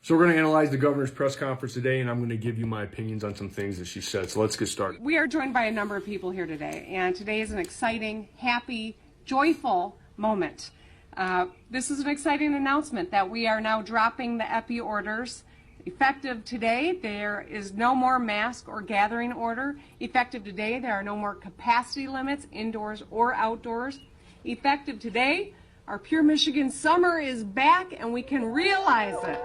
So we're going to analyze the governor's press conference today, and I'm going to give you my opinions on some things that she said. So let's get started. We are joined by a number of people here today, and today is an exciting, happy, joyful moment. This is an exciting announcement that we are now dropping the EPI orders. Effective today, there is no more mask or gathering order. Effective today, there are no more capacity limits, indoors or outdoors. Effective today, our Pure Michigan summer is back, and we can realize it.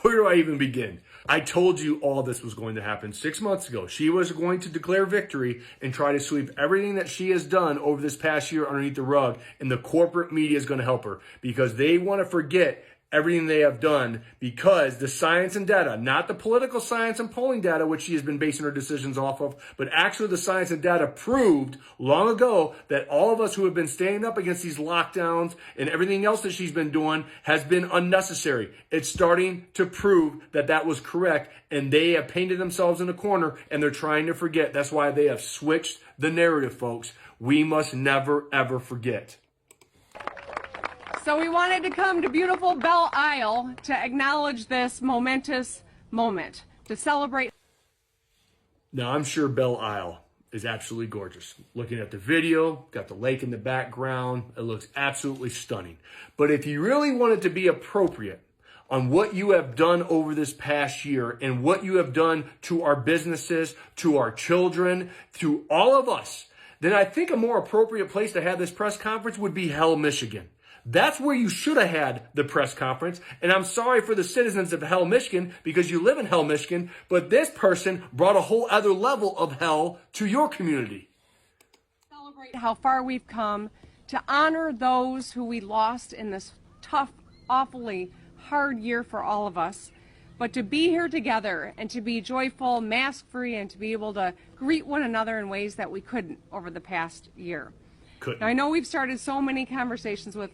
Where do I even begin? I told you all this was going to happen 6 months ago. She was going to declare victory and try to sweep everything that she has done over this past year underneath the rug, and the corporate media is going to help her because they want to forget everything they have done, because the science and data, not the political science and polling data, which she has been basing her decisions off of, but actually the science and data proved long ago that all of us who have been standing up against these lockdowns and everything else that she's been doing has been unnecessary. It's starting to prove that that was correct, and they have painted themselves in a corner, and they're trying to forget. That's why they have switched the narrative, folks. We must never, ever forget. So we wanted to come to beautiful Belle Isle to acknowledge this momentous moment, to celebrate. Now, I'm sure Belle Isle is absolutely gorgeous. Looking at the video, got the lake in the background. It looks absolutely stunning. But if you really want it to be appropriate on what you have done over this past year and what you have done to our businesses, to our children, to all of us, then I think a more appropriate place to have this press conference would be Hell, Michigan. That's where you should have had the press conference. And I'm sorry for the citizens of Hell, Michigan, because you live in Hell, Michigan, but this person brought a whole other level of hell to your community. Celebrate how far we've come, to honor those who we lost in this tough, awfully hard year for all of us, but to be here together and to be joyful, mask-free, and to be able to greet one another in ways that we couldn't over the past year. Now, I know we've started so many conversations with,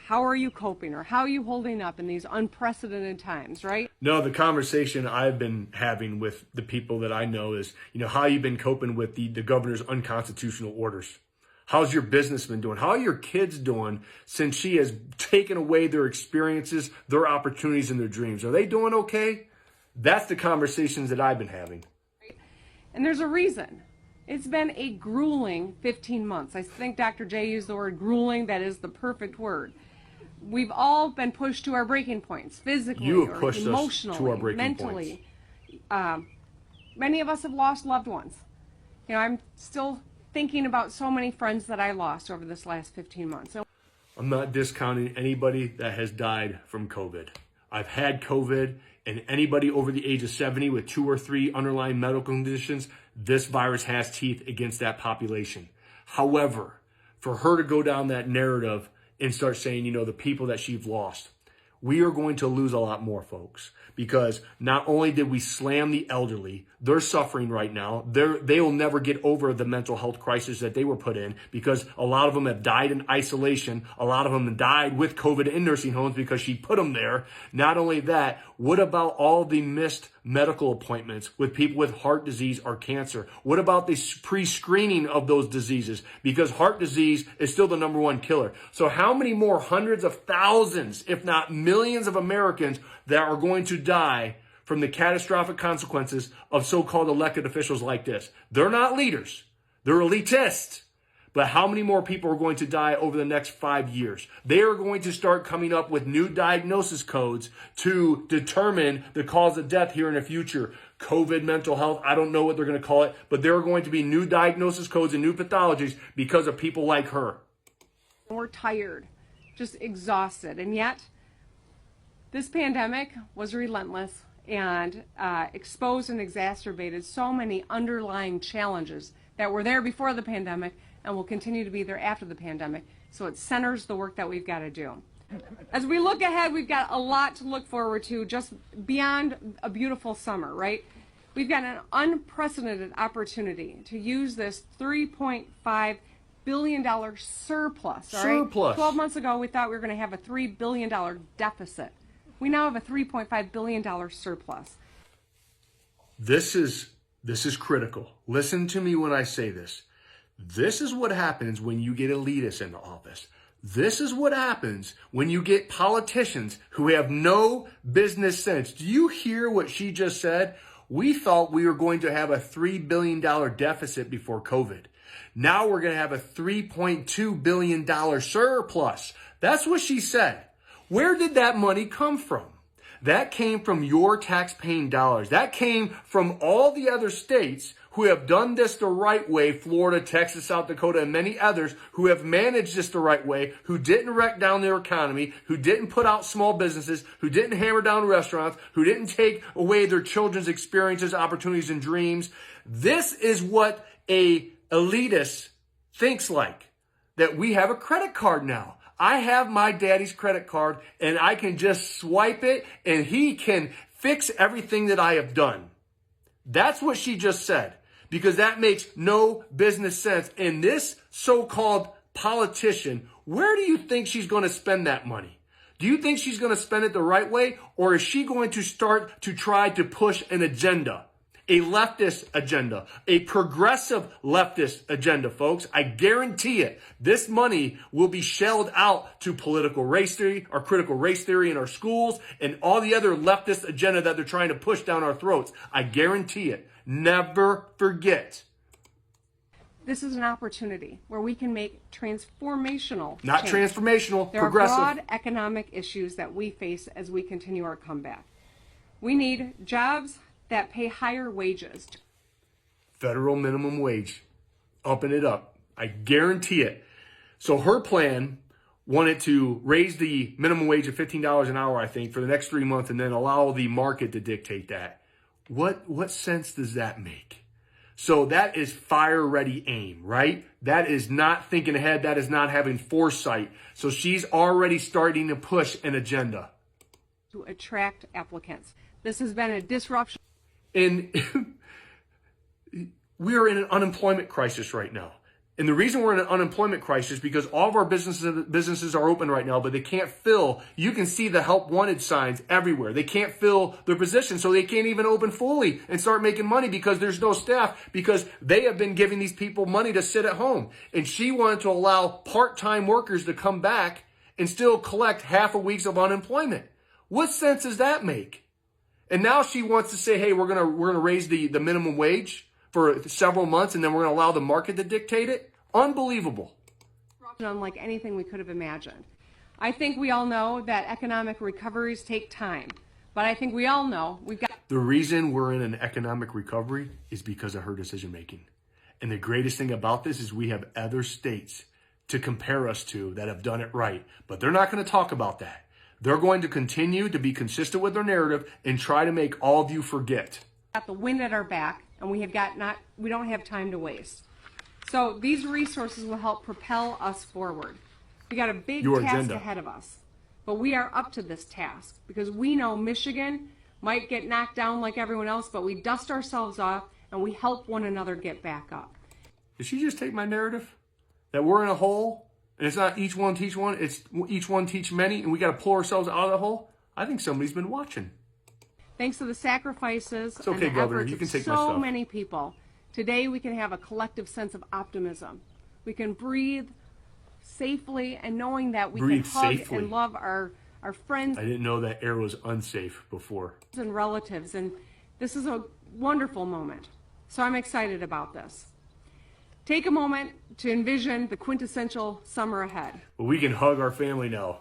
how are you coping, or how are you holding up in these unprecedented times, right? No, the conversation I've been having with the people that I know is, how you've been coping with the governor's unconstitutional orders. How's your business been doing? How are your kids doing since she has taken away their experiences, their opportunities, and their dreams? Are they doing okay? That's the conversations that I've been having. And there's a reason. It's been a grueling 15 months. I think Dr. J used the word grueling. That is the perfect word. We've all been pushed to our breaking points, physically or emotionally, mentally. Many of us have lost loved ones. I'm still thinking about so many friends that I lost over this last 15 months. I'm not discounting anybody that has died from COVID. I've had COVID, and anybody over the age of 70 with 2 or 3 underlying medical conditions, this virus has teeth against that population. However, for her to go down that narrative and start saying, the people that she's lost, we are going to lose a lot more, folks, because not only did we slam the elderly, they're suffering right now. They will never get over the mental health crisis that they were put in, because a lot of them have died in isolation. A lot of them died with COVID in nursing homes because she put them there. Not only that, what about all the missed medical appointments with people with heart disease or cancer? What about the pre-screening of those diseases? Because heart disease is still the #1 killer. So how many more hundreds of thousands, if not millions of Americans that are going to die from the catastrophic consequences of so-called elected officials like this? They're not leaders. They're elitists. But how many more people are going to die over the next 5 years? They are going to start coming up with new diagnosis codes to determine the cause of death here in the future. COVID, mental health, I don't know what they're going to call it, but there are going to be new diagnosis codes and new pathologies because of people like her. We're tired, just exhausted, and yet this pandemic was relentless and exposed and exacerbated so many underlying challenges that were there before the pandemic and will continue to be there after the pandemic. So it centers the work that we've got to do. As we look ahead, we've got a lot to look forward to just beyond a beautiful summer, right? We've got an unprecedented opportunity to use this $3.5 billion surplus. All right? 12 months ago, we thought we were going to have a $3 billion deficit. We now have a $3.5 billion surplus. This is critical. Listen to me when I say this. This is what happens when you get elitists into office. This is what happens when you get politicians who have no business sense. Do you hear what she just said? We thought we were going to have a $3 billion deficit before COVID. Now we're going to have a $3.2 billion surplus. That's what she said. Where did that money come from? That came from your tax-paying dollars. That came from all the other states who have done this the right way, Florida, Texas, South Dakota, and many others who have managed this the right way, who didn't wreck down their economy, who didn't put out small businesses, who didn't hammer down restaurants, who didn't take away their children's experiences, opportunities, and dreams. This is what a elitist thinks like, that we have a credit card now. I have my daddy's credit card and I can just swipe it and he can fix everything that I have done. That's what she just said, because that makes no business sense. And this so-called politician, where do you think she's going to spend that money? Do you think she's going to spend it the right way, or is she going to start to try to push an agenda? A leftist agenda, a progressive leftist agenda, folks. I guarantee it. This money will be shelled out to political race theory or critical race theory in our schools and all the other leftist agenda that they're trying to push down our throats. I guarantee it. Never forget. This is an opportunity where we can make transformational Not change. transformational, There progressive. are broad economic issues that we face as we continue our comeback. We need jobs that pay higher wages. Federal minimum wage, upping it up. I guarantee it. So her plan wanted to raise the minimum wage of $15 an hour, I think, for the next 3 months and then allow the market to dictate that. What sense does that make? So that is fire-ready aim, right? That is not thinking ahead. That is not having foresight. So she's already starting to push an agenda To attract applicants. This has been a disruption. And we are in an unemployment crisis right now. And the reason we're in an unemployment crisis is because all of our businesses are open right now, but they can't fill. You can see the help wanted signs everywhere. They can't fill their positions, so they can't even open fully and start making money because there's no staff, because they have been giving these people money to sit at home. And she wanted to allow part-time workers to come back and still collect half a week's of unemployment. What sense does that make? And now she wants to say, hey, we're gonna raise the minimum wage for several months, and then we're gonna allow the market to dictate it. Unbelievable. Unlike anything we could have imagined. I think we all know that economic recoveries take time, but I think we all know we've got. The reason we're in an economic recovery is because of her decision making. And the greatest thing about this is we have other states to compare us to that have done it right, but they're not going to talk about that. They're going to continue to be consistent with their narrative and try to make all of you forget. Got the wind at our back, and we don't have time to waste. So these resources will help propel us forward. We got a big task ahead of us, but we are up to this task because we know Michigan might get knocked down like everyone else, but we dust ourselves off and we help one another get back up. Did she just take my narrative? That we're in a hole? And it's not each one teach one, it's each one teach many, and we got to pull ourselves out of the hole? I think somebody's been watching. Thanks to the sacrifices and the efforts you can take of my so stuff. many people, today we can have a collective sense of optimism. We can breathe safely and knowing that we can hug and love our friends. I didn't know that air was unsafe before. And relatives, and this is a wonderful moment. So I'm excited about this. Take a moment to envision the quintessential summer ahead. But we can hug our family now.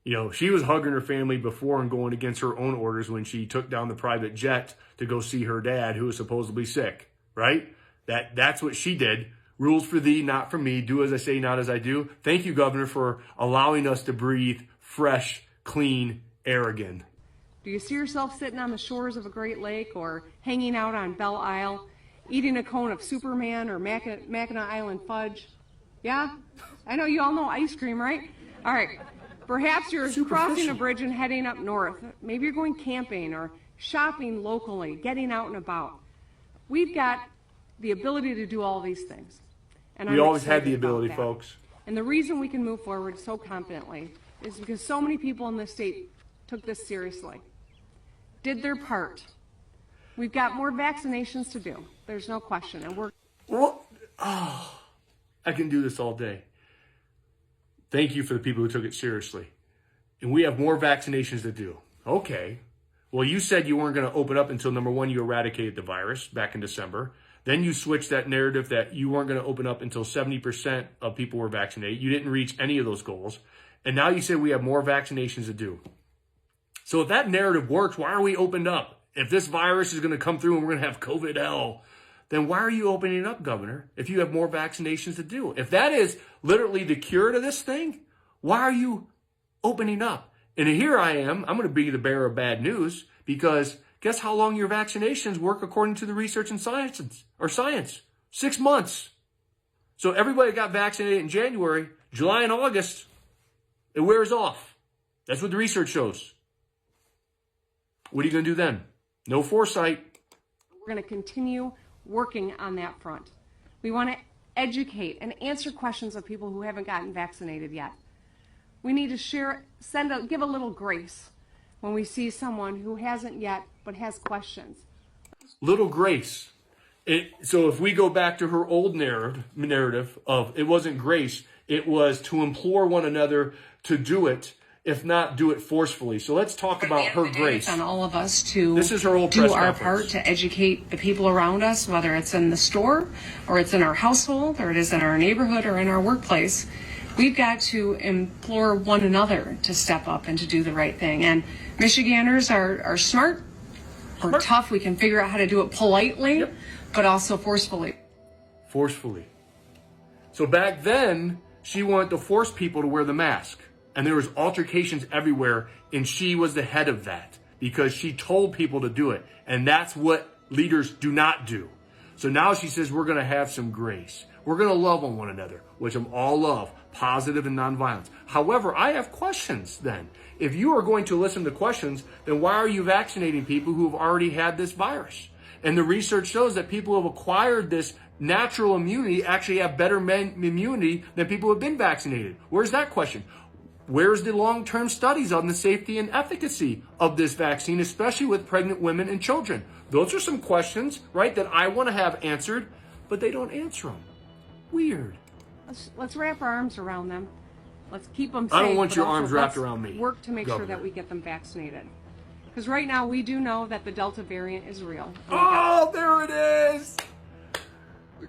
You know, she was hugging her family before and going against her own orders when she took down the private jet to go see her dad, who was supposedly sick, right? That's what she did. Rules for thee, not for me. Do as I say, not as I do. Thank you, Governor, for allowing us to breathe fresh, clean air again. Do you see yourself sitting on the shores of a Great Lake or hanging out on Belle Isle, eating a cone of Superman or Mackinac Island fudge? Yeah? I know you all know ice cream, right? All right. Perhaps you're crossing a bridge and heading up north. Maybe you're going camping or shopping locally, getting out and about. We've got the ability to do all these things. And we always had the ability, folks. And the reason we can move forward so confidently is because so many people in this state took this seriously, did their part. We've got more vaccinations to do. There's no question. And I can do this all day. Thank you for the people who took it seriously. And we have more vaccinations to do. Okay. Well, you said you weren't going to open up until, number one, you eradicated the virus back in December. Then you switched that narrative that you weren't going to open up until 70% of people were vaccinated. You didn't reach any of those goals. And now you say we have more vaccinations to do. So if that narrative works, why are we opened up? If this virus is going to come through and we're going to have COVID hell, then why are you opening up, Governor, if you have more vaccinations to do? If that is literally the cure to this thing, why are you opening up? And here I am, I'm going to be the bearer of bad news, because guess how long your vaccinations work according to the research and science? 6 months. So everybody got vaccinated in January, July and August, it wears off. That's what the research shows. What are you going to do then? No foresight. We're going to continue working on that front. We want to educate and answer questions of people who haven't gotten vaccinated yet. We need to give a little grace when we see someone who hasn't yet but has questions. Little grace. So if we go back to her old narrative of it wasn't grace, it was to implore one another to do it, if not do it forcefully. So let's talk about her grace. On all of us to this is her old do press our conference. part to educate the people around us, whether it's in the store or it's in our household or it is in our neighborhood or in our workplace. We've got to implore one another to step up and to do the right thing. And Michiganders are smart. We're tough. We can figure out how to do it politely, Yep. but also forcefully. Forcefully. So back then, she wanted to force people to wear the mask. And there was altercations everywhere, and she was the head of that because she told people to do it. And that's what leaders do not do. So now she says we're going to have some grace. We're going to love on one another, which I'm all love, positive and nonviolence. However, I have questions then. If you are going to listen to questions, then why are you vaccinating people who have already had this virus? And the research shows that people who have acquired this natural immunity actually have better immunity than people who have been vaccinated. Where's that question? Where's the long-term studies on the safety and efficacy of this vaccine, especially with pregnant women and children? Those are some questions, right, that I want to have answered, but they don't answer them. Weird. Let's wrap our arms around them. Let's keep them safe. I don't want but your also arms wrapped let's around me, work to make Governor. sure that we get them vaccinated. Because right now we do know that the Delta variant is real. Oh, there it is.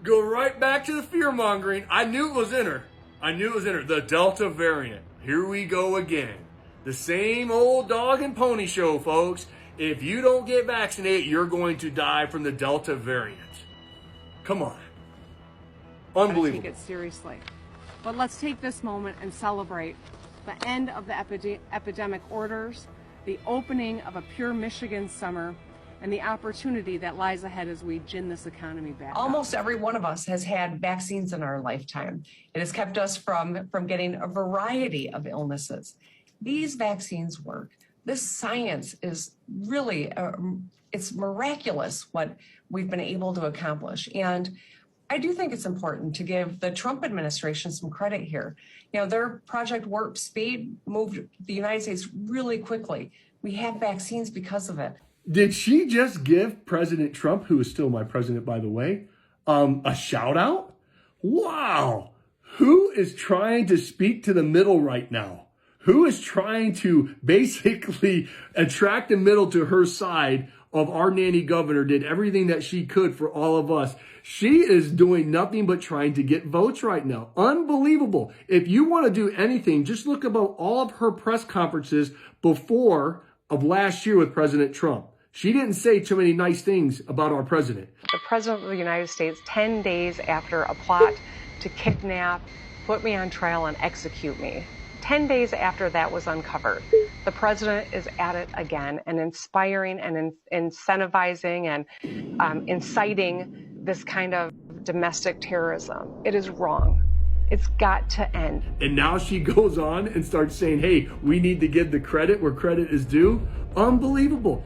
Go right back to the fear-mongering. I knew it was in her. The Delta variant. Here we go again. The same old dog and pony show, folks. If you don't get vaccinated, you're going to die from the Delta variant. Come on. Unbelievable. Take it seriously. But let's take this moment and celebrate the end of the epidemic orders, the opening of a pure Michigan summer, and the opportunity that lies ahead as we gin this economy back up. Almost every one of us has had vaccines in our lifetime. It has kept us from getting a variety of illnesses. These vaccines work. This science is really, it's miraculous what we've been able to accomplish. And I do think it's important to give the Trump administration some credit here. You know, their Project Warp Speed moved the United States really quickly. We have vaccines because of it. Did she just give President Trump, who is still my president, by the way, a shout out? Wow. Who is trying to speak to the middle right now? Who is trying to basically attract the middle to her side of our nanny governor, did everything that she could for all of us. She is doing nothing but trying to get votes right now. Unbelievable. If you want to do anything, just look about all of her press conferences before of last year with President Trump. She didn't say too many nice things about our president. The President of the United States, 10 days after a plot to kidnap, put me on trial, and execute me. 10 days after that was uncovered, the president is at it again and inspiring and incentivizing and inciting this kind of domestic terrorism. It is wrong. It's got to end. And now she goes on and starts saying, hey, we need to give the credit where credit is due. Unbelievable.